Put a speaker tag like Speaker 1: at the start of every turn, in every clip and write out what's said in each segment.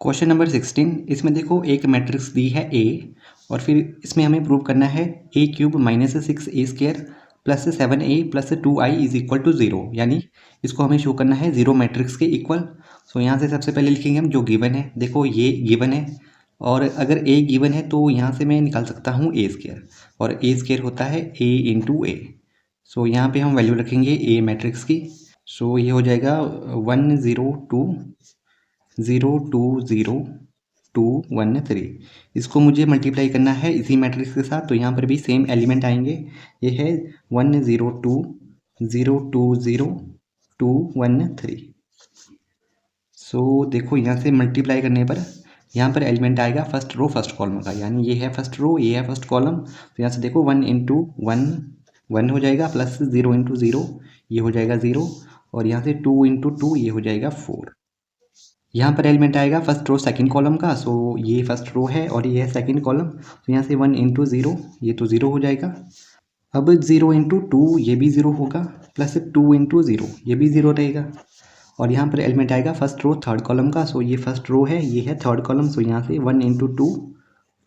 Speaker 1: Question number 16 इसमें देखो एक मैट्रिक्स दी है ए और फिर इसमें हमें प्रूव करना है ए cube minus 6a² plus 7a plus 2i is equal to 0, यानी इसको हमें शो करना है जीरो मैट्रिक्स के इक्वल। सो यहाँ से सबसे पहले लिखेंगे हम जो गिवन है। देखो ये गिवन है और अगर ए गिवन है तो यहाँ से मैं निकाल सकता हूँ a² और a² होता है a इंटू ए। सो यहाँ पे हम वैल्यू रखेंगे ए मैट्रिक्स की। सो ये हो जाएगा 1 0 2 0 2 0 2 1 3। इसको मुझे मल्टीप्लाई करना है इसी मैट्रिक्स के साथ, तो यहाँ पर भी सेम एलिमेंट आएंगे। ये है 1 0 2 0 2 0 2 1 3। सो देखो यहाँ से मल्टीप्लाई करने पर यहाँ पर एलिमेंट आएगा फर्स्ट रो फर्स्ट कॉलम का, यानी ये है फर्स्ट रो ये है फर्स्ट कॉलम। तो यहाँ से देखो 1 इंटू 1 1 हो जाएगा, प्लस 0 इंटू 0 ये हो जाएगा 0, और यहाँ से 2 इंटू 2 ये हो जाएगा 4। यहाँ पर एलिमेंट आएगा फर्स्ट रो सेकंड कॉलम का। सो ये फर्स्ट रो है और ये है सेकंड कॉलम, तो यहाँ से 1 इंटू 0 ये तो 0 हो जाएगा। अब 0 इंटू 2 ये भी 0 होगा, प्लस 2 इंटू 0 ये भी 0 रहेगा, और यहाँ पर एलिमेंट आएगा फर्स्ट रो थर्ड कॉलम का। सो ये फर्स्ट रो है ये है थर्ड कॉलम, सो यहाँ से 1 इंटू 2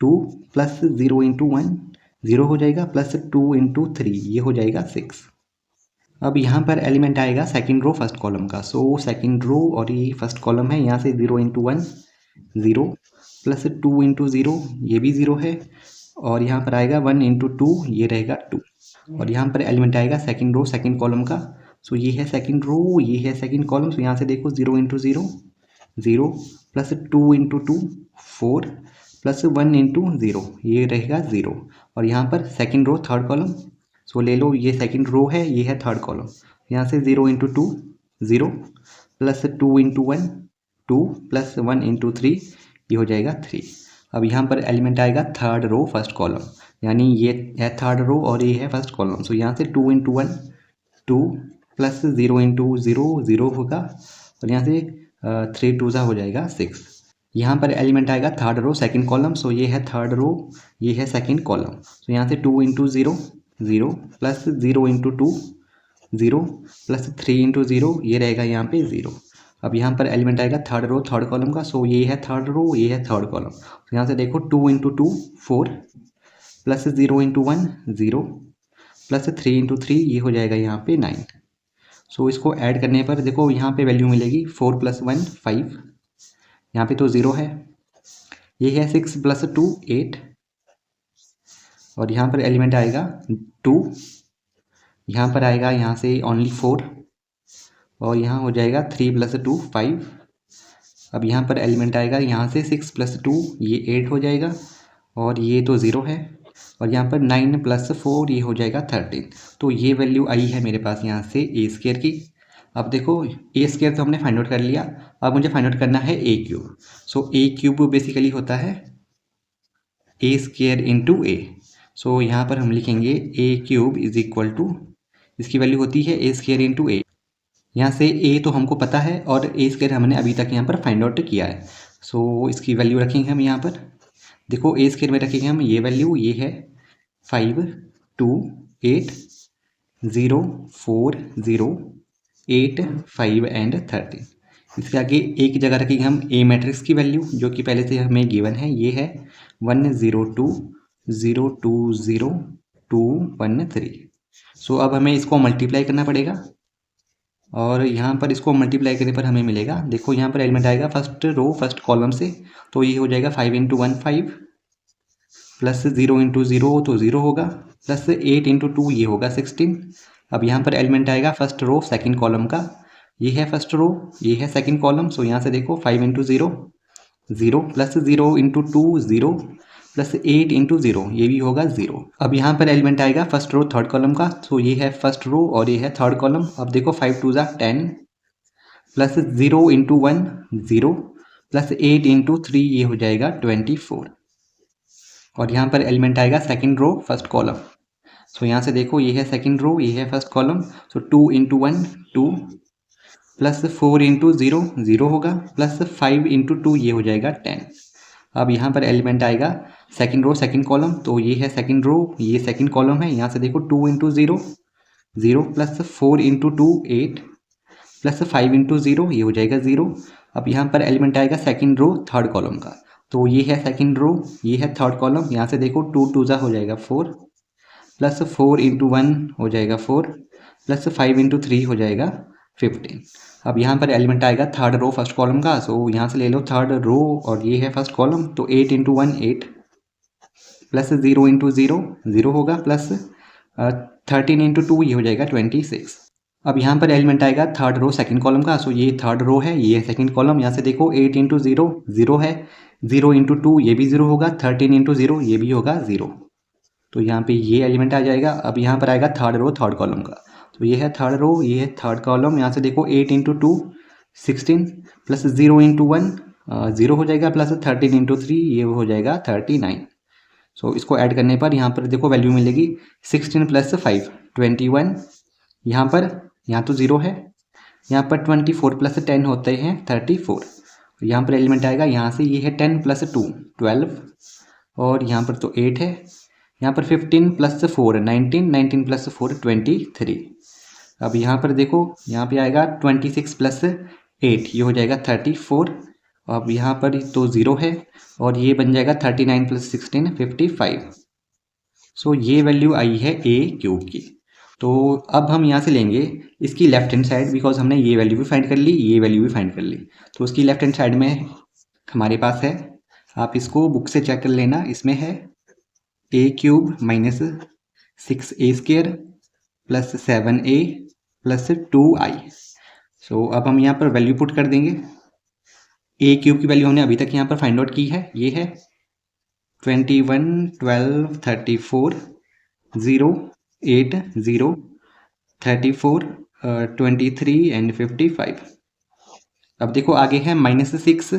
Speaker 1: 2 प्लस 0 इंटू 1 0 हो जाएगा, प्लस 2 इंटू 3 ये हो जाएगा 6। अब यहाँ पर एलिमेंट आएगा सेकंड रो फर्स्ट कॉलम का। सो सेकंड रो और ये फर्स्ट कॉलम है, यहाँ से 0 इंटू 1 0 प्लस 2 इंटू 0 ये भी 0 है, और यहाँ पर आएगा 1 इंटू 2 ये रहेगा 2, और यहाँ पर एलिमेंट आएगा सेकंड रो सेकंड कॉलम का। सो ये है सेकंड रो ये है सेकंड कॉलम, सो यहाँ से देखो 0 into 0 0 plus 2 into 2 4 plus 1 into 0 ये रहेगा 0, और यहाँ पर सेकंड रो थर्ड कॉलम। सो ले लो ये सेकंड रो है ये है थर्ड कॉलम, यहाँ से 0 into 2 0 plus 2 into 1 2 plus 1 into 3 ये हो जाएगा 3। अब यहाँ पर एलिमेंट आएगा थर्ड रो फर्स्ट कॉलम, यानी ये है थर्ड रो और ये है फर्स्ट कॉलम। सो यहाँ से 2 इंटू 1 2 प्लस 0 इंटू 0 0 होगा, और यहाँ से 3 2 हो जाएगा 6। यहाँ पर एलिमेंट आएगा थर्ड रो सेकंड कॉलम। सो ये है थर्ड रो ये है सेकंड कॉलम, सो यहाँ से 2 into 0 0 plus 0 into 2 0 plus 3 into 0 ये रहेगा यहाँ पे 0। अब यहाँ पर एलिमेंट आएगा थर्ड रो थर्ड कॉलम का। सो ये है थर्ड रो ये है थर्ड कॉलम, तो यहाँ से देखो 2 into 2 4 plus 0 into 1 0 plus 3 into 3 ये हो जाएगा यहाँ पे 9। सो इसको ऐड करने पर देखो यहाँ पे वैल्यू मिलेगी 4 प्लस 1 5, यहाँ पे तो 0 है। ये है 6 प्लस 2 8, और यहाँ पर एलिमेंट आएगा 2, यहाँ पर आएगा यहाँ से ओनली 4, और यहाँ हो जाएगा 3 प्लस 2 5। अब यहाँ पर एलिमेंट आएगा यहाँ से 6 प्लस 2 ये 8 हो जाएगा, और ये तो 0 है, और यहाँ पर 9 प्लस 4 ये हो जाएगा 13। तो ये वैल्यू आई है मेरे पास यहाँ से a² की। अब देखो a² तो हमने फाइंड आउट कर लिया, अब मुझे फाइंड आउट करना है a³। सो a³ बेसिकली होता है a² इंटू ए। सो यहाँ पर हम लिखेंगे a³ इज इक्वल टू, इसकी वैल्यू होती है a² इंटू ए। यहाँ से a तो हमको पता है और a² हमने अभी तक यहाँ पर फाइंड आउट किया है। सो इसकी वैल्यू रखेंगे हम यहाँ पर। देखो a² में रखेंगे हम ये वैल्यू, ये है 5 2 8 0 4 0 8 5 एंड 13। इसके आगे एक की जगह रखेंगे हम ए मैट्रिक्स की वैल्यू जो कि पहले से हमें गिवन है, ये है 1 0 2 0 2 0 2 1 3। सो अब हमें इसको मल्टीप्लाई करना पड़ेगा, और यहाँ पर इसको मल्टीप्लाई करने पर हमें मिलेगा, देखो यहाँ पर एलिमेंट आएगा फर्स्ट रो फर्स्ट कॉलम से, तो ये हो जाएगा 5 इंटू 1 5 प्लस 0 इंटू 0 तो 0 होगा, प्लस 8 इंटू 2 ये होगा 16। अब यहाँ पर एलिमेंट आएगा फर्स्ट रो सेकंड कॉलम का, ये है फर्स्ट रो ये है सेकंड कॉलम। सो यहाँ से देखो 5 into 0 0 plus 0 into 2 0 plus 8 into 0 ये भी होगा 0। अब यहाँ पर एलिमेंट आएगा फर्स्ट रो थर्ड कॉलम का। सो ये है फर्स्ट रो और ये है थर्ड कॉलम। अब देखो 5 2 10 प्लस 0 इंटू 1 0 प्लस 8 इंटू 3 ये हो जाएगा 24, और यहाँ पर एलिमेंट आएगा सेकंड रो फर्स्ट कॉलम। सो यहाँ से देखो ये है सेकंड रो ये है फर्स्ट कॉलम। सो 2 इंटू 1 2 प्लस 4 इंटू 0 0 होगा, प्लस 5 इंटू 2 ये हो जाएगा 10। अब यहाँ पर एलिमेंट आएगा सेकंड रो सेकंड कॉलम, तो ये है सेकंड रो ये सेकंड कॉलम है। यहाँ से देखो 2 into 0 0 plus 4 into 2 8 plus 5 into 0 ये हो जाएगा 0। अब यहाँ पर एलिमेंट आएगा सेकंड रो थर्ड कॉलम का, तो ये है सेकंड रो, ये है थर्ड कॉलम। यहाँ से देखो 2 2 हो जाएगा 4, प्लस 4 इंटू 1 हो जाएगा 4, प्लस 5 इंटू 3 हो जाएगा 15। अब यहाँ पर एलिमेंट आएगा थर्ड रो फर्स्ट कॉलम का, सो यहाँ से ले लो थर्ड रो और ये है फर्स्ट कॉलम, तो 8 इंटू 1 8, प्लस 0 इंटू 0 0 होगा, प्लस 13 इंटू 2 ये हो जाएगा 26। अब यहाँ पर एलिमेंट आएगा थर्ड रो सेकंड कॉलम का, सो ये थर्ड रो है, ये है सेकंड कॉलम। यहाँ से देखो 8 इंटू 0 0 है, 0 इंटू 2 ये भी 0 होगा, 13 इंटू 0 ये भी होगा 0, तो यहाँ पे ये एलिमेंट आ जाएगा। अब यहाँ पर आएगा थर्ड रो थर्ड कॉलम का, तो ये है थर्ड रो, ये है थर्ड कॉलम। यहाँ से देखो 8 इंटू 2 16, प्लस 0 इंटू 1 0 हो जाएगा, प्लस 13 इंटू 3 ये हो जाएगा 39। सो इसको ऐड करने पर यहाँ पर देखो वैल्यू मिलेगी 16 प्लस 5 21। यहाँ तो 0 है, यहाँ पर 24 प्लस 10 होते हैं 34। यहाँ पर एलिमेंट आएगा, यहाँ से ये है 10 प्लस 2 12, और यहाँ पर तो 8 है। यहाँ पर 15 प्लस 4 19, 19 प्लस 4 23। अब यहाँ पर देखो, यहाँ पे आएगा 26 प्लस 8 ये हो जाएगा 34। अब यहाँ पर तो 0 है, और ये बन जाएगा 39 प्लस 16 55। सो ये वैल्यू आई है ए क्यूब की। तो अब हम यहाँ से लेंगे इसकी लेफ्ट हैंड साइड, बिकॉज हमने ये वैल्यू भी फाइंड कर ली, ये वैल्यू भी फाइंड कर ली, तो उसकी लेफ्ट हैंड साइड में हमारे पास है, आप इसको बुक से चेक कर लेना, इसमें है ए cube minus 6a square plus 7a plus 2i। So अब हम यहाँ पर वैल्यू पुट कर देंगे। ए क्यूब की वैल्यू हमने अभी तक यहाँ पर फाइंड आउट की है, ये है 21 12 34 0 8 0 34 23 एंड 55। अब देखो आगे है माइनस 6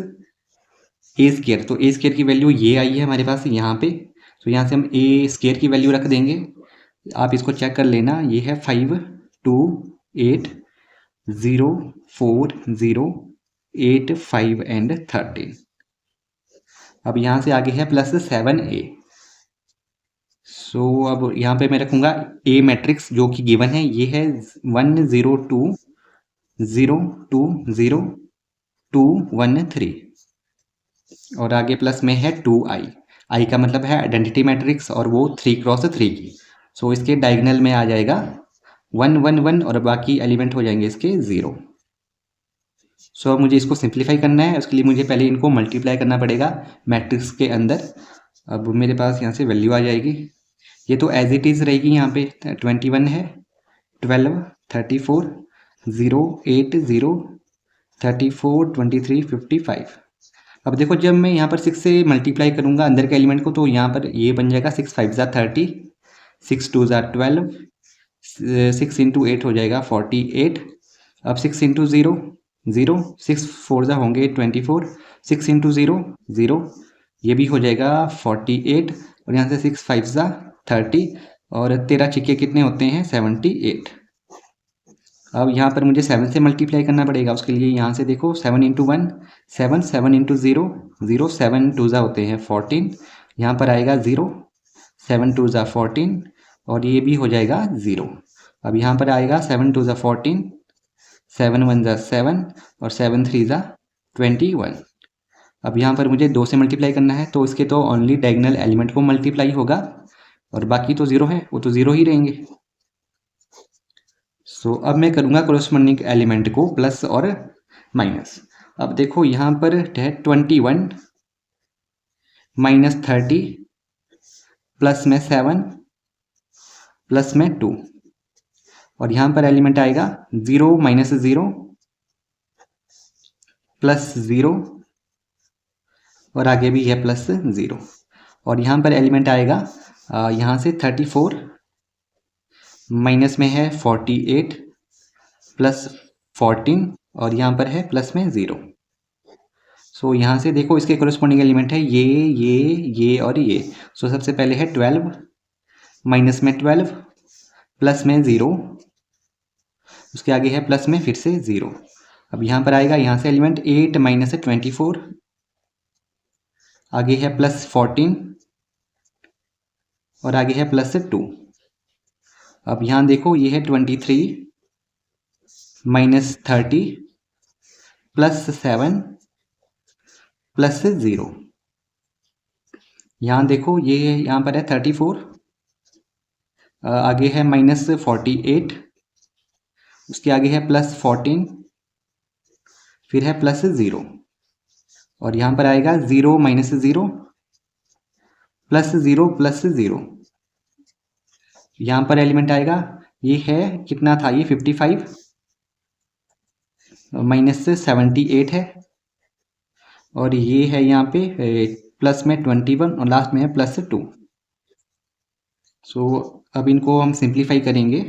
Speaker 1: ए स्क्र, तो ए स्क्र की वैल्यू ये आई है हमारे पास यहाँ पे, तो यहाँ से हम ए स्क्र की वैल्यू रख देंगे। आप इसको चेक कर लेना, ये है 5 2 8 0 4 0 8 5 एंड 13। अब यहाँ से आगे है प्लस 7a। सो अब यहाँ पे मैं रखूँगा ए मैट्रिक्स जो कि गिवन है, ये है 1 0 2 0 2 0 2 1 3, और आगे प्लस में है 2i। आई का मतलब है आइडेंटिटी मैट्रिक्स, और वो 3 क्रॉस 3 की। सो इसके डायगोनल में आ जाएगा 1 1 1, और बाकी एलिमेंट हो जाएंगे इसके 0। सो अब मुझे इसको सिंप्लीफाई करना है, उसके लिए मुझे पहले इनको मल्टीप्लाई करना पड़ेगा मैट्रिक्स के अंदर। अब मेरे पास यहाँ से वैल्यू आ जाएगी, ये तो एज इट इज़ रहेगी, यहाँ पे 21 है 12 34 0 8 0 34 23 55। अब देखो जब मैं यहाँ पर 6 से मल्टीप्लाई करूँगा अंदर के एलिमेंट को, तो यहाँ पर ये बन जाएगा 6 5 ज़ा 30, 6 2 ज़ा 12, 6 इंटू 8 हो जाएगा 48। अब 6 इंटू 0 0, 6 4 ज़ा होंगे 24, 6 इंटू 0 0, ये भी हो जाएगा 48, और यहाँ से 6 5 ज़ा 30, और 13 छिक्के कितने होते हैं 78। अब यहाँ पर मुझे 7 से मल्टीप्लाई करना पड़ेगा, उसके लिए यहाँ से देखो 7 इंटू 1 7, 7 इंटू 0 0, 7 2 ज़ा होते हैं 14, यहाँ पर आएगा 0, 7 2 ज़ा 14, और ये भी हो जाएगा 0। अब यहाँ पर आएगा 7 2 ज़ा 14, 7 1 ज़ा 7, और 7 3 ज़ा 21। अब यहाँ पर मुझे 2 से मल्टीप्लाई करना है, तो इसके तो ओनली डायगोनल एलिमेंट को मल्टीप्लाई होगा, और बाकी तो 0 है, वो तो 0 ही रहेंगे। सो अब मैं करूँगा कोरस्पॉन्डिंग एलिमेंट को प्लस और माइनस। अब देखो यहाँ पर है 21 माइनस 30 प्लस में 7 प्लस में 2, और यहाँ पर एलिमेंट आएगा 0 माइनस 0 प्लस 0, और आगे भी है प्लस 0, और यहाँ पर एलिमेंट आएगा यहाँ से 34 माइनस में है 48 प्लस 14, और यहाँ पर है प्लस में 0। सो यहाँ से देखो इसके कोरिस्पॉन्डिंग एलिमेंट है ये और ये। सो सबसे पहले है 12 माइनस में 12 प्लस में 0, उसके आगे है प्लस में फिर से 0। अब यहाँ पर आएगा यहाँ से एलिमेंट 8 माइनस 24, आगे है प्लस 14, और आगे है प्लस 2। अब यहाँ देखो ये है 23 माइनस 30 +7 +0। यहाँ देखो ये यहाँ पर है 34, आगे है -48, उसके आगे है +14, फिर है +0, और यहाँ पर आएगा 0 -0 +0 +0। यहाँ पर एलिमेंट आएगा, ये है कितना था, ये 55 -78 है, और ये है यहाँ पे प्लस में 21 और लास्ट में है +2। सो अब इनको हम सिंप्लीफाई करेंगे।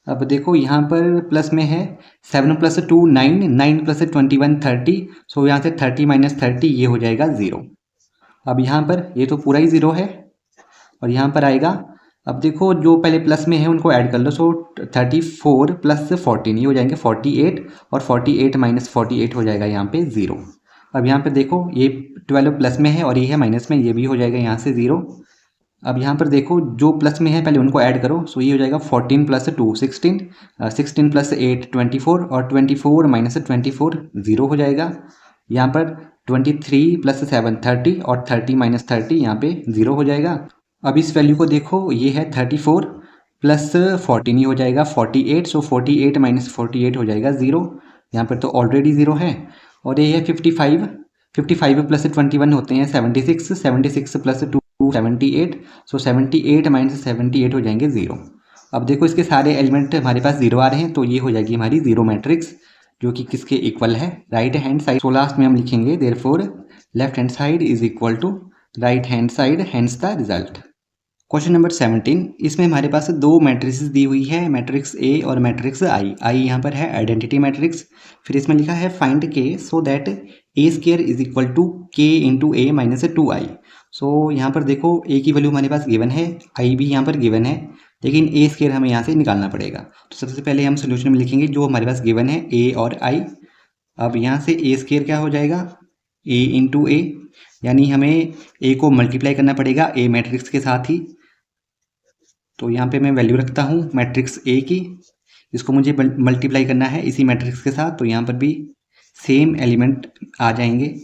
Speaker 1: अब देखो यहाँ पर प्लस में है 7 + 2 9, 9 + 21 30। सो यहाँ से 30 - 30 ये हो जाएगा 0। अब यहाँ पर ये तो पूरा ही 0 है, और यहाँ पर आएगा, अब देखो जो पहले प्लस में है उनको ऐड कर लो। सो 34 + 14 ये हो जाएंगे 48, और 48 - 48 हो जाएगा यहाँ पे 0। अब यहाँ पे देखो ये 12 प्लस में है और ये है माइनस में, ये भी हो जाएगा यहाँ से 0। अब यहाँ पर देखो जो प्लस में है पहले उनको ऐड करो। सो ये हो जाएगा 14 + 2 16, 16 + 8 24, और 24 - 24 0 हो जाएगा। यहाँ पर 23 + 7 30, और 30 - 30 यहाँ पे 0 हो जाएगा। अब इस वैल्यू को देखो, ये है 34 + 14 ये हो जाएगा 48। सो 48 - 48 हो जाएगा 0। यहाँ पर तो ऑलरेडी 0 है। और ये है 55, 55 + 21 होते हैं 76, 76 + 2 78। सो 78 - 78 हो जाएंगे 0। अब देखो इसके सारे एलिमेंट हमारे पास 0 आ रहे हैं, तो ये हो जाएगी हमारी 0 मैट्रिक्स, जो कि किसके इक्वल है, right hand side. So last में हम लिखेंगे therefore left hand side is equal to right hand side, hence the result. Question number 17, इसमें हमारे पास दो मैट्रिक्स दी हुई है, मैट्रिक्स ए और मैट्रिक्स आई। आई यहाँ पर है आइडेंटिटी मैट्रिक्स। फिर इसमें लिखा है find K so that A² is equal to K × A - 2i। So यहाँ पर देखो ए की वैल्यू हमारे पास गिवन है, आई भी यहाँ पर गिवन है, लेकिन A² हमें यहाँ से निकालना पड़ेगा। तो सबसे पहले हम सोल्यूशन में लिखेंगे जो हमारे पास गिवन है ए और आई। अब यहाँ से A² क्या हो जाएगा, A × A, यानी हमें ए को मल्टीप्लाई करना पड़ेगा ए मैट्रिक्स के साथ ही। तो यहाँ पे मैं वैल्यू रखता हूँ मैट्रिक्स ए की, इसको मुझे मल्टीप्लाई करना है इसी मैट्रिक्स के साथ, तो यहाँ पर भी सेम एलिमेंट आ जाएंगे।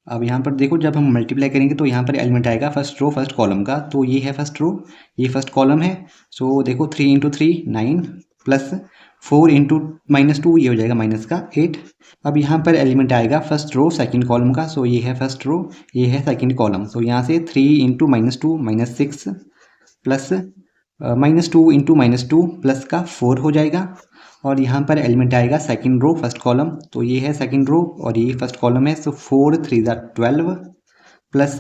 Speaker 1: अब यहाँ पर देखो जब हम मल्टीप्लाई करेंगे तो यहाँ पर एलिमेंट आएगा फर्स्ट रो फर्स्ट कॉलम का, तो ये है फर्स्ट रो, ये फर्स्ट कॉलम है। सो देखो 3 × 3 9 प्लस 4 × -2 ये हो जाएगा -8। अब यहाँ पर एलिमेंट आएगा फर्स्ट रो सेकंड कॉलम का, सो ये है फर्स्ट रो, ये है सेकंड कॉलम। सो यहाँ से 3 × -2 -6 प्लस -2 × -2 प्लस का 4 हो जाएगा। और यहाँ पर एलिमेंट आएगा सेकंड रो फर्स्ट कॉलम, तो ये है सेकंड रो और ये फर्स्ट कॉलम है। सो 4 × 3 = 12 प्लस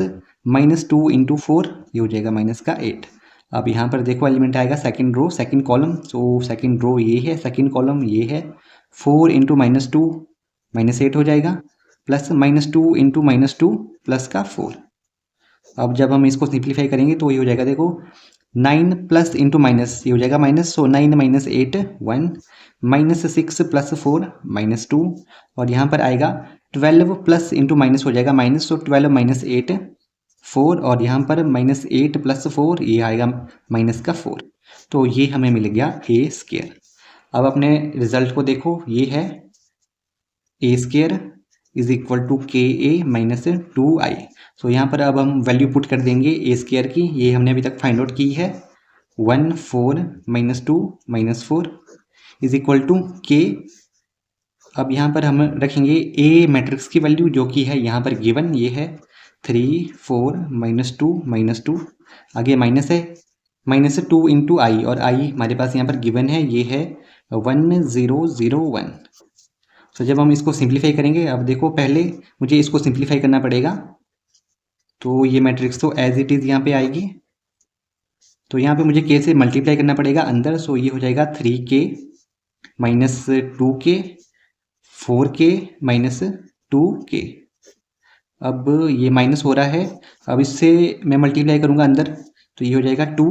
Speaker 1: -2 × 4 ये हो जाएगा -8। अब यहाँ पर देखो एलिमेंट आएगा second row second column, so second row ये है, सेकंड कॉलम ये है। 4 × -2 -8 हो जाएगा, प्लस -2 × -2 प्लस का 4। अब जब हम इसको सिंप्लीफाई करेंगे तो ये हो जाएगा, देखो 9 प्लस इंटू माइनस ये हो जाएगा माइनस, सो 9 - 8 1, -6 + 4 -2, और यहाँ पर आएगा 12 प्लस इंटू माइनस हो जाएगा माइनस, सो 12 - 8 4, और यहाँ पर -8 + 4 ये आएगा -4। तो ये हमें मिल गया A²। अब अपने रिजल्ट को देखो, ये है A² is equal to KA - 2i। So यहाँ पर अब हम वैल्यू पुट कर देंगे A² की, ये हमने अभी तक फाइंड आउट की है। 1 4 -2 -4 इज इक्वल टू K। अब यहाँ पर हम रखेंगे A मैट्रिक्स की वैल्यू जो कि है यहाँ पर गिवन, ये है 3 4 -2 -2, आगे माइनस है -2 × i, और i हमारे पास यहाँ पर गिवन है, ये है 1 0 0 1। तो जब हम इसको सिंप्लीफाई करेंगे, अब देखो पहले मुझे इसको सिंप्लीफाई करना पड़ेगा, तो ये मैट्रिक्स तो एज इट इज़ यहाँ पे आएगी। तो यहाँ पे मुझे K से मल्टीप्लाई करना पड़ेगा अंदर, सो ये हो जाएगा 3K - 2K 4K - 2K। अब ये माइनस हो रहा है, अब इससे मैं मल्टीप्लाई करूँगा अंदर, तो ये हो जाएगा 2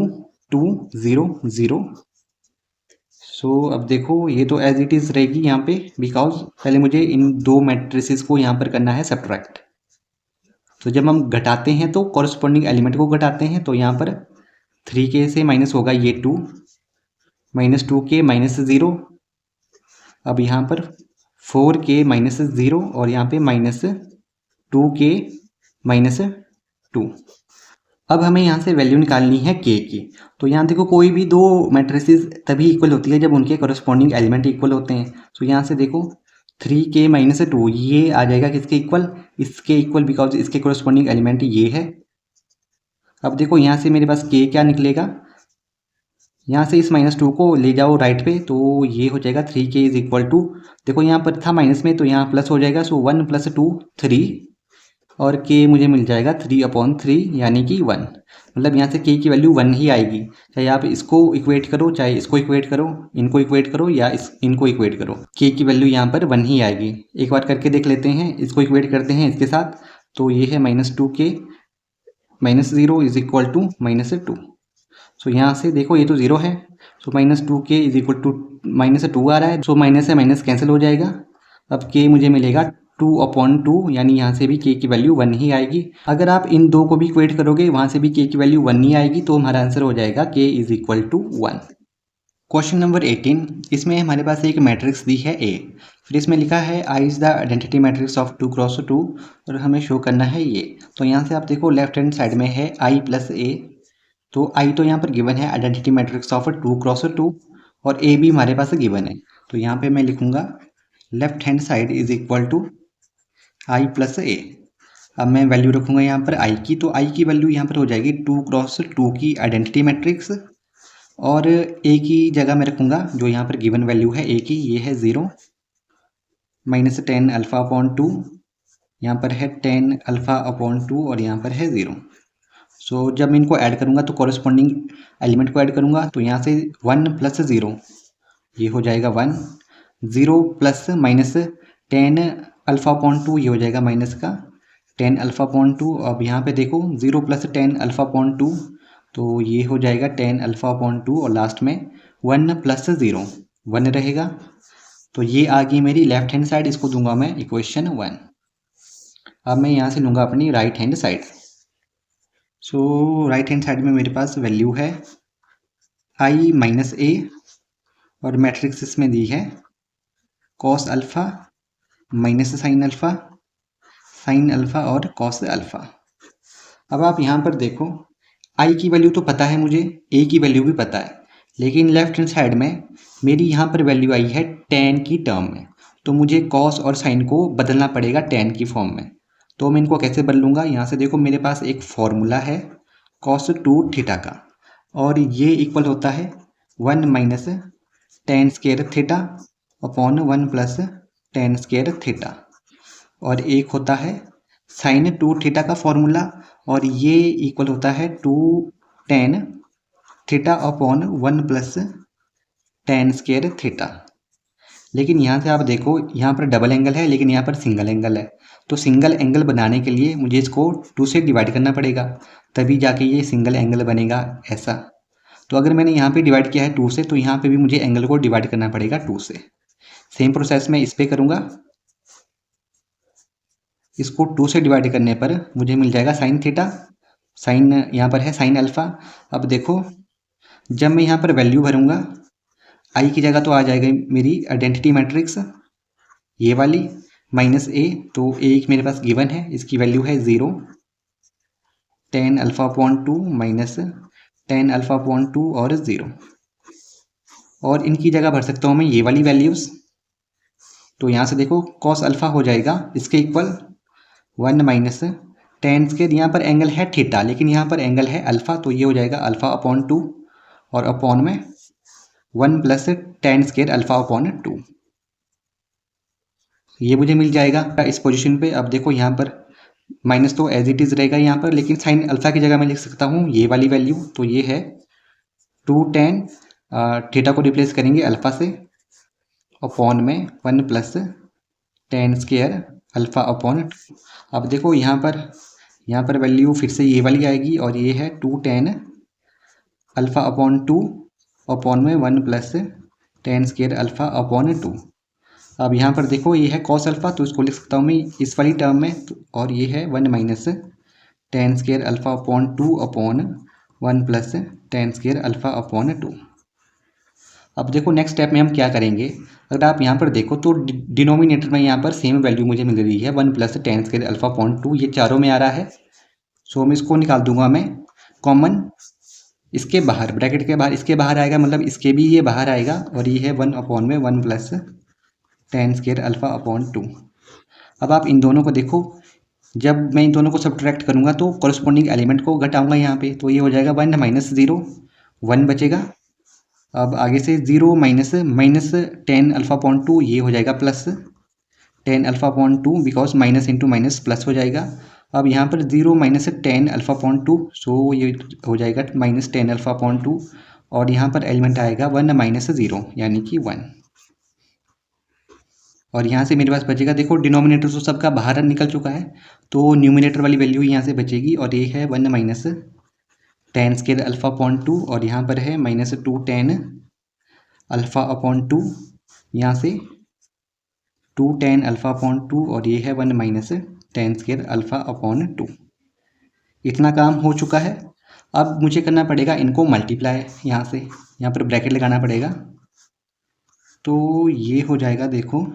Speaker 1: 2 0 0। सो अब देखो ये तो एज इट इज़ रहेगी यहाँ पे, बिकॉज पहले मुझे इन दो मैट्रिसेस को यहाँ पर करना है सब्ट्रैक्ट। तो जब हम घटाते हैं तो कॉरस्पॉन्डिंग एलिमेंट को घटाते हैं, तो यहाँ पर 3K से माइनस होगा ये 2 -2K -0। अब यहाँ पर 4k माइनस 0 और यहाँ पे -2k माइनस 2। अब हमें यहाँ से वैल्यू निकालनी है k की। तो यहाँ देखो कोई भी दो मैट्रिसेस तभी इक्वल होती है जब उनके करस्पॉन्डिंग एलिमेंट इक्वल होते हैं। तो यहाँ से देखो 3k माइनस 2 ये आ जाएगा किसके इक्वल, इसके इक्वल, बिकॉज इसके करस्पॉन्डिंग एलिमेंट ये है। अब देखो यहाँ से मेरे पास k क्या निकलेगा, यहाँ से इस -2 को ले जाओ राइट पे तो ये हो जाएगा 3k इज इक्वल टू, देखो यहाँ पर था माइनस में तो यहाँ प्लस हो जाएगा, सो 1 + 2 3 और k मुझे मिल जाएगा 3/3 यानी कि 1। मतलब यहाँ से k की वैल्यू 1 ही आएगी, चाहे आप इसको इक्वेट करो, चाहे इसको इक्वेट करो, इनको इक्वेट करो या इनको इक्वेट करो, k की वैल्यू यहाँ पर 1 ही आएगी। एक बार करके देख लेते हैं, इसको इक्वेट करते हैं इसके साथ, तो ये है -2k minus 0 is equal to -2। So यहाँ से देखो ये तो 0 है, so -2k is equal to -2 आ रहा है, सो माइनस से माइनस कैंसिल हो जाएगा। अब k मुझे मिलेगा 2/2 यानी यहाँ से भी k की वैल्यू 1 ही आएगी। अगर आप इन दो को भी इक्वेट करोगे वहाँ से भी k की वैल्यू 1 ही आएगी, तो हमारा आंसर हो जाएगा k is equal to 1। Question number 18, इसमें हमारे पास एक मैट्रिक्स दी है A, फिर इसमें लिखा है I is the identity matrix of 2 cross 2 और हमें शो करना है ये। तो यहाँ से आप देखो लेफ्ट हैंड साइड में है I + A, तो I तो यहाँ पर गिवन है आइडेंटिटी मैट्रिक्स ऑफ 2 क्रॉस 2 और A भी हमारे पास गिवन है। तो यहाँ पे मैं लिखूँगा left hand side is equal to I + A। अब मैं वैल्यू रखूँगा यहाँ पर I की, तो I की वैल्यू यहाँ पर हो जाएगी 2 क्रॉस 2 की आइडेंटिटी मैट्रिक्स, और A की जगह मैं रखूँगा जो यहाँ पर गिवन वैल्यू है A की, ये है 0 -10 α/2, यहाँ पर है 10 α/2 और यहाँ पर है 0। सो जब मैं इनको ऐड करूँगा तो कॉरस्पॉन्डिंग एलिमेंट को ऐड करूँगा, तो यहाँ से 1 + 0 ये हो जाएगा 1, 0 प्लस -10 α/2 ये हो जाएगा माइनस का 10 α/2। अब यहाँ पे देखो 0 + 10 α/2 तो ये हो जाएगा 10 α/2 और लास्ट में 1 + 0 1 रहेगा। तो ये आ गई मेरी लेफ्ट हैंड साइड, इसको दूंगा मैं इक्वेशन 1। अब मैं यहाँ से लूँगा अपनी राइट हैंड साइड। सो राइट हैंड साइड में मेरे पास वैल्यू है I - A और मैट्रिक्स इसमें दी है cos alpha minus sin alpha और cos अल्फ़ा। अब आप यहाँ पर देखो I की वैल्यू तो पता है मुझे, A की वैल्यू भी पता है, लेकिन लेफ्ट हैंड साइड में मेरी यहाँ पर वैल्यू आई है tan की टर्म में, तो मुझे cos और sin को बदलना पड़ेगा tan की फॉर्म में। तो मैं इनको कैसे बदलूँगा, यहाँ से देखो मेरे पास एक फॉर्मूला है cos 2 थीटा का, और ये इक्वल होता है 1 - tan square theta upon 1 + tan square theta, और एक होता है sin 2 थीटा का फॉर्मूला, और ये इक्वल होता है 2 tan theta upon 1 + tan square theta. लेकिन यहाँ से आप देखो यहाँ पर डबल एंगल है लेकिन यहाँ पर सिंगल एंगल है, तो सिंगल एंगल बनाने के लिए मुझे इसको 2 से डिवाइड करना पड़ेगा, तभी जाके ये सिंगल एंगल बनेगा ऐसा। तो अगर मैंने यहाँ पे डिवाइड किया है 2 से, तो यहाँ पे भी मुझे एंगल को डिवाइड करना पड़ेगा 2 से। सेम प्रोसेस में इस पर करूँगा, इसको 2 से डिवाइड करने पर मुझे मिल जाएगा sin थीटा, साइन यहाँ पर है sin अल्फ़ा। अब देखो जब मैं यहाँ पर वैल्यू भरूँगा I की जगह तो आ जाएगा मेरी आइडेंटिटी मैट्रिक्स ये वाली -A, तो A मेरे पास गिवन है, इसकी वैल्यू है 0 10 α/2 माइनस 10 α/2 और 0, और इनकी जगह भर सकता हूँ मैं ये वाली वैल्यूज़। तो यहाँ से देखो cos अल्फ़ा हो जाएगा इसके इक्वल 1 - tan स्क्वायर, यहाँ पर एंगल है थीटा लेकिन यहाँ पर एंगल है अल्फ़ा, तो ये हो जाएगा α/2 और अपॉन में 1 + tan स्क्वायर α/2, ये मुझे मिल जाएगा इस पोजीशन पे। अब देखो यहाँ पर माइनस तो एज इट इज़ रहेगा यहाँ पर, लेकिन sin अल्फ़ा की जगह मैं लिख सकता हूँ ये वाली वैल्यू, तो ये है 2 tan थीटा को रिप्लेस करेंगे अल्फ़ा से अपॉन में 1 + tan स्क्वायर α/2। अब देखो यहाँ पर वैल्यू फिर से ये वाली आएगी, और ये है 2 tan α/2 अपॉन में 1 + tan स्क्वायर α/2। अब यहाँ पर देखो ये है cos अल्फ़ा, तो इसको लिख सकता हूँ मैं इस वाली टर्म में, और ये है 1 - tan square α/2 upon 1 + tan square α/2। अब देखो नेक्स्ट स्टेप में हम क्या करेंगे, अगर आप यहाँ पर देखो तो डिनोमिनेटर में यहाँ पर सेम वैल्यू मुझे मिल रही है 1 plus ten square alpha upon 2, ये चारों में आ रहा है। सो मैं इसको निकाल दूंगा मैं कॉमन, इसके बाहर ब्रैकेट के बाहर, इसके बाहर आएगा मतलब इसके भी ये बाहर आएगा, और ये है 1 अपॉन में 1 plus ten square alpha upon 2। अब आप इन दोनों को देखो, जब मैं इन दोनों को सब्ट्रैक्ट करूँगा तो कॉरस्पॉन्डिंग एलिमेंट को घटाऊंगा यहाँ पे, तो ये हो जाएगा 1 माइनस 0, 1 बचेगा। अब आगे से 0 minus minus tan alpha upon 2, ये हो जाएगा plus tan alpha upon 2, because minus into minus plus हो जाएगा। अब यहाँ पर 0 माइनस टेन अल्फा अपॉन 2, सो ये हो जाएगा माइनस टेन अल्फा अपॉन 2, और यहाँ पर एलिमेंट आएगा 1 माइनस 0 यानी कि 1। और यहाँ से मेरे पास बचेगा, देखो डिनोमिनेटर तो सबका बाहर निकल चुका है, तो न्यूमिनेटर वाली वैल्यू यहाँ से बचेगी, और ये है 1 minus ten square alpha upon 2, और यहाँ पर है माइनस 2 टेन अल्फा अपॉन 2, यहाँ से 2 टेन अल्फा अपॉन 2, और ये है 1 minus ten square alpha upon 2। इतना काम हो चुका है। अब मुझे करना पड़ेगा इनको मल्टीप्लाई, यहाँ से यहाँ पर ब्रैकेट लगाना पड़ेगा, तो ये हो जाएगा। देखो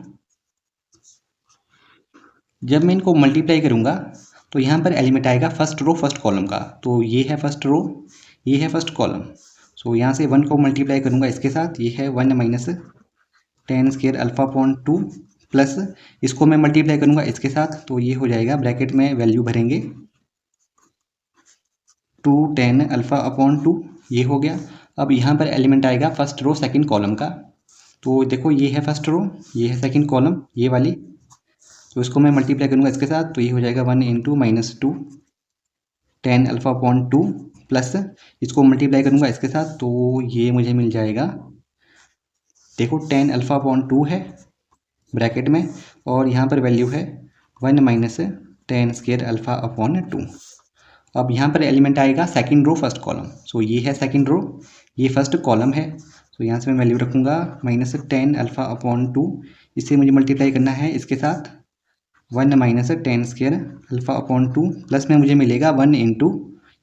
Speaker 1: जब मैं इनको मल्टीप्लाई करूँगा तो यहाँ पर एलिमेंट आएगा फर्स्ट रो फर्स्ट कॉलम का, तो ये है फर्स्ट रो, ये है फर्स्ट कॉलम। सो यहाँ से 1 को मल्टीप्लाई करूँगा इसके साथ, ये है 1 minus ten square alpha upon 2, plus इसको मैं मल्टीप्लाई करूँगा इसके साथ, तो ये हो जाएगा, ब्रैकेट में वैल्यू भरेंगे 2 टेन अल्फा अपॉन 2, ये हो गया। अब यहाँ पर एलिमेंट आएगा फर्स्ट रो सेकंड कॉलम का, तो देखो ये है फर्स्ट रो, ये है सेकंड कॉलम, ये वाली, तो इसको मैं मल्टीप्लाई करूँगा इसके साथ, तो ये हो जाएगा 1 into minus 2 tan alpha upon 2, plus इसको मल्टीप्लाई करूँगा इसके साथ, तो ये मुझे मिल जाएगा, देखो टेन अल्फा अपॉन 2 है ब्रैकेट में, और यहाँ पर वैल्यू है 1 minus ten square alpha upon 2। अब यहाँ पर एलिमेंट आएगा सेकंड रो फर्स्ट कॉलम, सो ये है सेकंड रो, ये फर्स्ट कॉलम है, तो यहाँ से मैं वैल्यू रखूँगा माइनस टेन अल्फा अपॉन 2, इससे मुझे मल्टीप्लाई करना है इसके साथ 1 minus ten square alpha upon 2, plus में मुझे मिलेगा 1 इंटू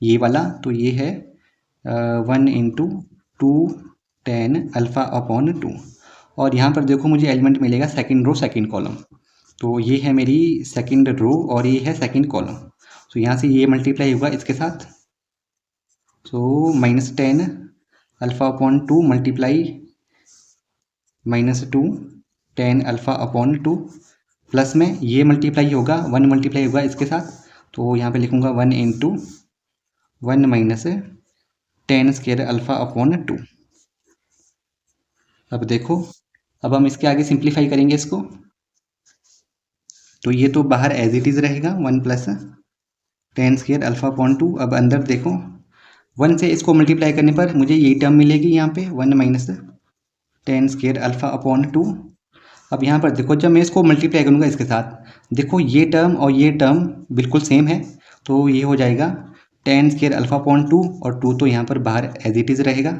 Speaker 1: ये वाला, तो ये है 1 इंटू 2 टेन अल्फा अपॉन 2, और यहाँ पर देखो मुझे एलिमेंट मिलेगा सेकंड रो सेकंड कॉलम, तो ये है मेरी सेकंड रो और ये है सेकंड कॉलम। तो यहाँ से ये मल्टीप्लाई होगा इसके साथ, so minus tan alpha upon 2 multiply minus 2 tan alpha upon 2, plus में ये मल्टीप्लाई होगा 1 मल्टीप्लाई होगा इसके साथ, तो यहाँ पे लिखूँगा 1 into 1 minus ten square alpha upon 2। अब देखो, अब हम इसके आगे सिंप्लीफाई करेंगे इसको, तो ये तो बाहर एज इट इज़ रहेगा 1 plus ten square alpha upon 2। अब अंदर देखो 1 से इसको मल्टीप्लाई करने पर मुझे ये टर्म मिलेगी यहाँ पे 1 minus ten square alpha upon 2। अब यहाँ पर देखो जब मैं इसको मल्टीप्लाई करूँगा इसके साथ, देखो ये टर्म और ये टर्म बिल्कुल सेम है, तो ये हो जाएगा टेन स्क्वायर अल्फा अपॉन 2, और 2 तो यहाँ पर बाहर एज इट इज़ रहेगा।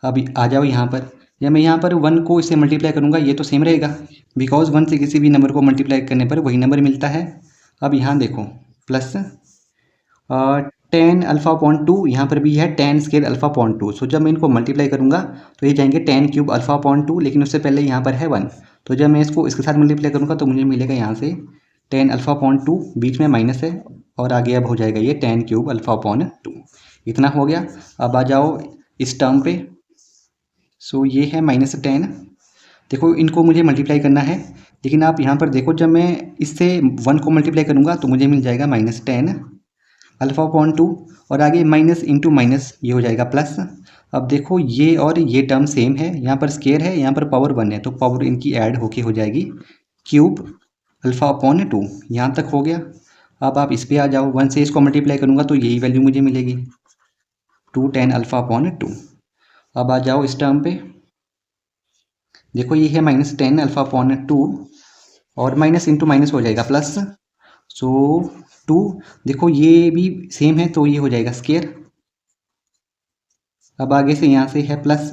Speaker 1: अब आ जाओ यहाँ पर, जब मैं यहाँ पर 1 को इससे मल्टीप्लाई करूँगा ये तो सेम रहेगा, बिकॉज 1 से किसी भी नंबर को मल्टीप्लाई करने पर वही नंबर मिलता है। अब यहाँ देखो प्लस टेन अल्फा अपॉन 2, यहाँ पर भी है टेन स्क्वायर अल्फा अपॉन 2, सो जब मैं इनको मल्टीप्लाई करूँगा तो ये जाएंगे टेन क्यूब अल्फा अपॉन 2, लेकिन उससे पहले यहाँ पर है 1, तो जब मैं इसको इसके साथ मल्टीप्लाई करूँगा तो मुझे मिलेगा यहाँ से टेन अल्फा अपॉन 2, बीच में माइनस है, और आगे अब हो जाएगा ये टेन क्यूब अल्फा अपॉन 2। इतना हो गया। अब आ जाओ इस टर्म पे, सो ये है माइनस टेन, देखो इनको मुझे मल्टीप्लाई करना है, लेकिन आप यहाँ पर देखो जब मैं इससे 1 को मल्टीप्लाई करूँगा तो मुझे मिल जाएगा माइनस टेन अल्फा अपॉन 2, और आगे माइनस इंटू माइनस ये हो जाएगा प्लस। अब देखो ये और ये टर्म सेम है, यहाँ पर स्केयर है, यहाँ पर पावर 1 है, तो पावर इनकी ऐड होके हो जाएगी क्यूब अल्फा अपॉन 2, यहाँ तक हो गया। अब आप इस पर आ जाओ, 1 से इसको मल्टीप्लाई करूँगा तो यही वैल्यू मुझे मिलेगी 2 टेन अल्फा अपॉन 2। अब आ जाओ इस टर्म पे, देखो ये है माइनस टेन अल्फा अपॉन 2, और माइनस इंटू माइनस हो जाएगा प्लस, सो 2, देखो ये भी सेम है तो ये हो जाएगा स्केयर। अब आगे से यहाँ से है प्लस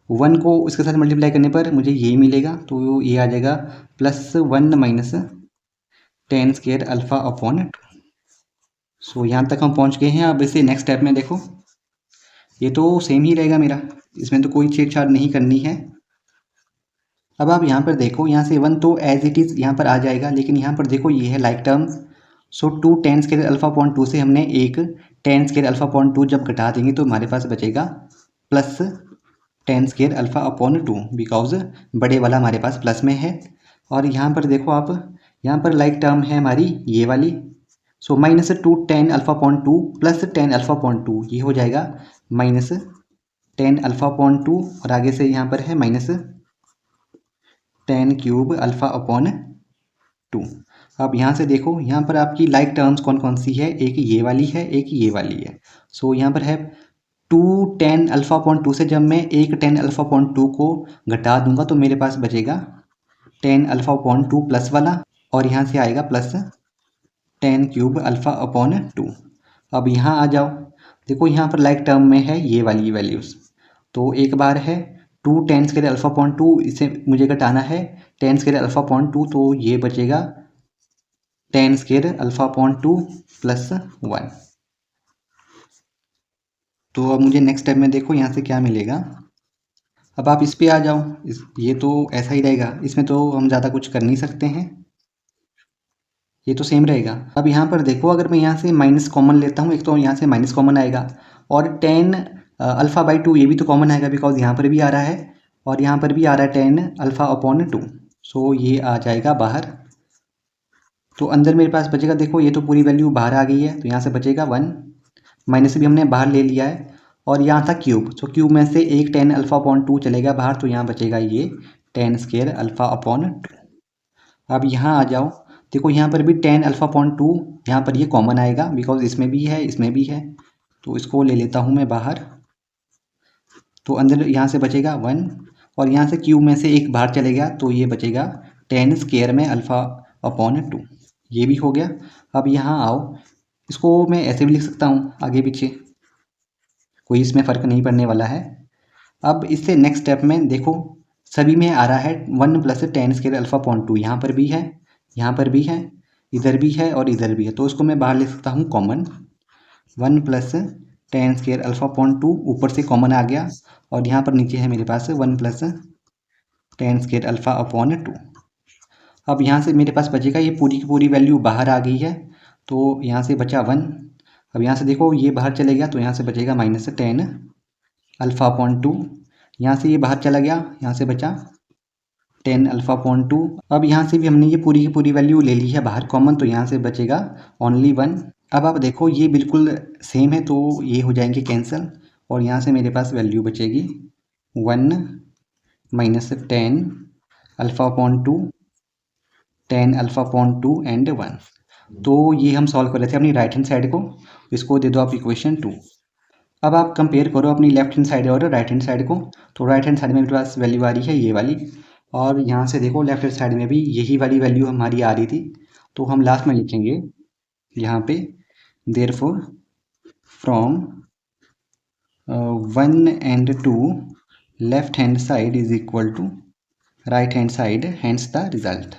Speaker 1: 1 को इसके साथ मल्टीप्लाई करने पर मुझे यही मिलेगा, तो ये आ जाएगा plus 1 minus tan square alpha upon 2। So यहाँ तक हम पहुँच गए हैं। अब इसे नेक्स्ट स्टेप में देखो, ये तो सेम ही रहेगा मेरा, इसमें तो कोई छेड़छाड़ नहीं करनी है। अब आप यहाँ पर देखो, यहाँ से 1 तो एज इट इज़ यहाँ पर आ जाएगा, लेकिन यहाँ पर देखो ये है लाइक टर्म्स। सो 2 tan स्क्वायर अल्फा अपॉन 2 से हमने एक tan स्क्वायर अल्फा अपॉन 2 जब घटा देंगे तो हमारे पास बचेगा plus tan square alpha upon 2, because बड़े वाला हमारे पास प्लस में है। और यहाँ पर देखो आप, यहाँ पर लाइक टर्म है हमारी ये वाली। सो -2 tan alpha upon 2 plus tan alpha upon 2, ये हो जाएगा माइनस tan अल्फा अपॉन 2, और आगे से यहाँ पर है minus tan cube alpha upon 2। अब यहाँ से देखो, यहाँ पर आपकी लाइक टर्म्स कौन कौन सी है, एक ये वाली है, एक ये वाली है। सो यहाँ पर है 2 tan अल्फा अपॉन 2 से जब मैं एक tan अल्फा अपॉन 2 को घटा दूंगा तो मेरे पास बचेगा tan अल्फा अपॉन 2 प्लस वाला, और यहाँ से आएगा plus tan cube alpha upon 2। अब यहाँ आ जाओ, देखो यहाँ पर लाइक टर्म में है ये वाली वैल्यूज़। तो एक बार है 2 tan स्क्वायर अल्फा अपॉन 2, इसे मुझे घटाना है tan स्क्वायर अल्फा अपॉन 2, तो ये बचेगा tan square alpha upon 2 plus 1। तो अब मुझे नेक्स्ट स्टेप में देखो यहाँ से क्या मिलेगा। अब आप इस पे आ जाओ, ये तो ऐसा ही रहेगा, इसमें तो हम ज़्यादा कुछ कर नहीं सकते हैं, ये तो सेम रहेगा। अब यहाँ पर देखो, अगर मैं यहाँ से माइनस कॉमन लेता हूँ, एक तो यहाँ से माइनस कॉमन आएगा, और tan अल्फ़ा बाई 2 ये भी तो कॉमन आएगा, बिकॉज यहाँ पर भी आ रहा है और यहाँ पर भी आ रहा है tan अल्फ़ा अपॉन 2। सो ये आ जाएगा बाहर। तो अंदर मेरे पास बचेगा, देखो ये तो पूरी वैल्यू बाहर आ गई है, तो यहाँ से बचेगा 1, माइनस भी हमने बाहर ले लिया है, और यहाँ था क्यूब। सो क्यूब में से एक tan अल्फ़ा अपॉन 2 चलेगा बाहर, तो यहाँ बचेगा ये tan स्क्वायर अल्फ़ा अपॉन 2। अब यहाँ आ जाओ, देखो यहाँ पर भी tan अल्फ़ा अपॉन 2, यहाँ पर ये कॉमन आएगा, बिकॉज इसमें भी है इसमें भी है, तो इसको ले लेता हूँ मैं बाहर। तो अंदर यहाँ से बचेगा 1, और यहाँ से क्यूब में से एक बाहर चलेगा, तो ये बचेगा tan स्क्वायर में अल्फ़ा अपॉन 2, ये भी हो गया। अब यहाँ आओ, इसको मैं ऐसे भी लिख सकता हूँ आगे पीछे, कोई इसमें फ़र्क नहीं पड़ने वाला है। अब इससे नेक्स्ट स्टेप में देखो, सभी में आ रहा है 1 plus tan square alpha upon 2, यहाँ पर भी है, यहाँ पर भी है, इधर भी है और इधर भी है, तो उसको मैं बाहर लिख सकता हूँ common. 1 plus tan square alpha upon 2 ऊपर से कॉमन आ गया, और यहाँ पर नीचे है मेरे पास 1 plus tan square alpha upon 2। अब यहाँ से मेरे पास बचेगा, ये पूरी की पूरी वैल्यू बाहर आ गई है, तो यहाँ से बचा 1। अब यहाँ से देखो ये बाहर चले गया, तो यहाँ से बचेगा माइनस tan अल्फ़ा अपॉन 2, यहाँ से ये बाहर चला गया, यहाँ से बचा tan अल्फ़ा अपॉन 2। अब यहाँ से भी हमने ये पूरी की पूरी वैल्यू ले ली है बाहर कॉमन, तो यहाँ से बचेगा ओनली 1। अब आप देखो ये बिल्कुल सेम है, तो ये हो जाएंगे कैंसिल, और यहाँ से मेरे पास वैल्यू बचेगी 1 minus tan alpha upon 2, tan alpha upon 2 and 1। तो ये हम सॉल्व कर रहे थे अपनी राइट हैंड साइड को, इसको दे दो आप इक्वेशन 2। अब आप कंपेयर करो अपनी लेफ्ट हैंड साइड और राइट हैंड साइड को। तो राइट हैंड साइड में मेरे पास वैल्यू आ रही है ये वाली, और यहाँ से देखो लेफ्ट हैंड साइड में भी यही वाली वैल्यू हमारी आ रही थी, तो हम लास्ट में लिखेंगे यहाँ पे therefore from 1 and 2 left hand side is equal to right hand side, hence the result.